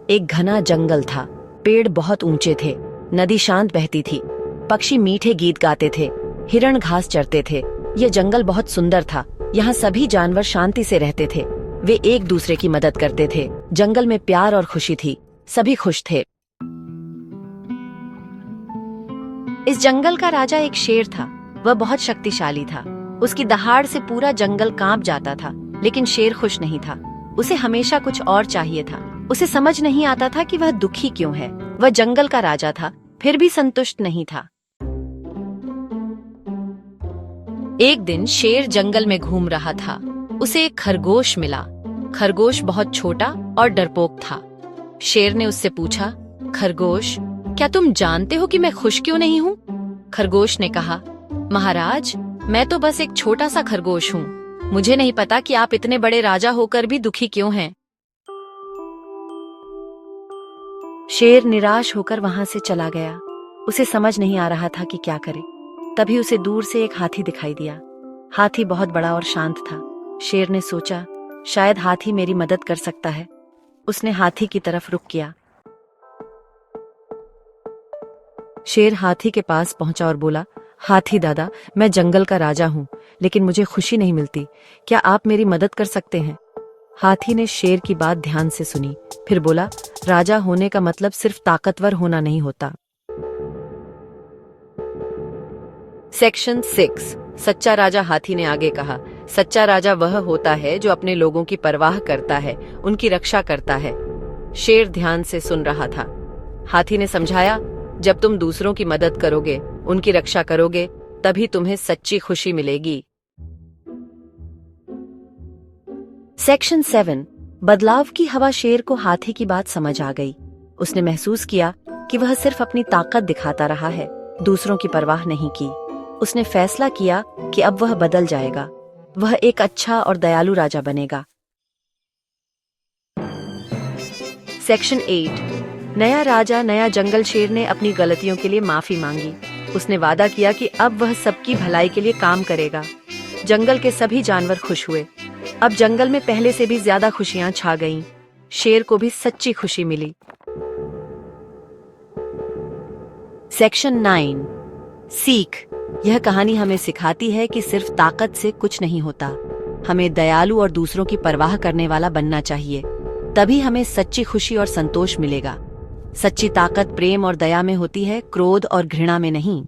एक घना जंगल था। पेड़ बहुत ऊंचे थे, नदी शांत बहती थी, पक्षी मीठे गीत गाते थे, हिरण घास चरते थे। यह जंगल बहुत सुंदर था। यहाँ सभी जानवर शांति से रहते थे। वे एक दूसरे की मदद करते थे। जंगल में प्यार और खुशी थी। सभी खुश थे। इस जंगल का राजा एक शेर था। वह बहुत शक्तिशाली था। उसकी दहाड़ से पूरा जंगल कांप जाता था। लेकिन शेर खुश नहीं था। उसे हमेशा कुछ और चाहिए था। उसे समझ नहीं आता था कि वह दुखी क्यों है। वह जंगल का राजा था, फिर भी संतुष्ट नहीं था। एक दिन शेर जंगल में घूम रहा था। उसे एक खरगोश मिला। खरगोश बहुत छोटा और डरपोक था। शेर ने उससे पूछा, खरगोश, क्या तुम जानते हो कि मैं खुश क्यों नहीं हूँ? खरगोश ने कहा, महाराज, मैं तो बस एक छोटा सा खरगोश हूँ। मुझे नहीं पता कि आप इतने बड़े राजा होकर भी दुखी क्यों हैं। शेर निराश होकर वहां से चला गया। उसे समझ नहीं आ रहा था कि क्या करे। तभी उसे दूर से एक हाथी दिखाई दिया। हाथी बहुत बड़ा और शांत था। शेर ने सोचा, शायद हाथी मेरी मदद कर सकता है। उसने हाथी की तरफ रुख किया। शेर हाथी के पास पहुंचा और बोला, हाथी दादा, मैं जंगल का राजा हूँ, लेकिन मुझे खुशी नहीं मिलती। क्या आप मेरी मदद कर सकते हैं? हाथी ने शेर की बात ध्यान से सुनी, फिर बोला, राजा होने का मतलब सिर्फ ताकतवर होना नहीं होता। सेक्शन 6। सच्चा राजा। हाथी ने आगे कहा, सच्चा राजा वह होता है जो अपने लोगों की परवाह करता है, उनकी रक्षा करता है। शेर ध्यान से सुन रहा था। हाथी ने समझाया, जब तुम दूसरों की मदद करोगे, उनकी रक्षा करोगे, तभी तुम्हें सच्ची खुशी मिलेगी। सेक्शन 7। बदलाव की हवा। शेर को हाथी की बात समझ आ गई। उसने महसूस किया कि वह सिर्फ अपनी ताकत दिखाता रहा है, दूसरों की परवाह नहीं की। उसने फैसला किया कि अब वह बदल जाएगा। वह एक अच्छा और दयालु राजा बनेगा। सेक्शन 8। नया राजा, नया जंगल। शेर ने अपनी गलतियों के लिए माफी मांगी। उसने वादा किया कि अब वह सबकी भलाई के लिए काम करेगा। जंगल के सभी जानवर खुश हुए। अब जंगल में पहले से भी ज्यादा खुशियां छा गईं। शेर को भी सच्ची खुशी मिली। सेक्शन 9। सीख। यह कहानी हमें सिखाती है कि सिर्फ ताकत से कुछ नहीं होता। हमें दयालु और दूसरों की परवाह करने वाला बनना चाहिए। तभी हमें सच्ची खुशी और संतोष मिलेगा। सच्ची ताकत प्रेम और दया में होती है, क्रोध और घृणा में नहीं।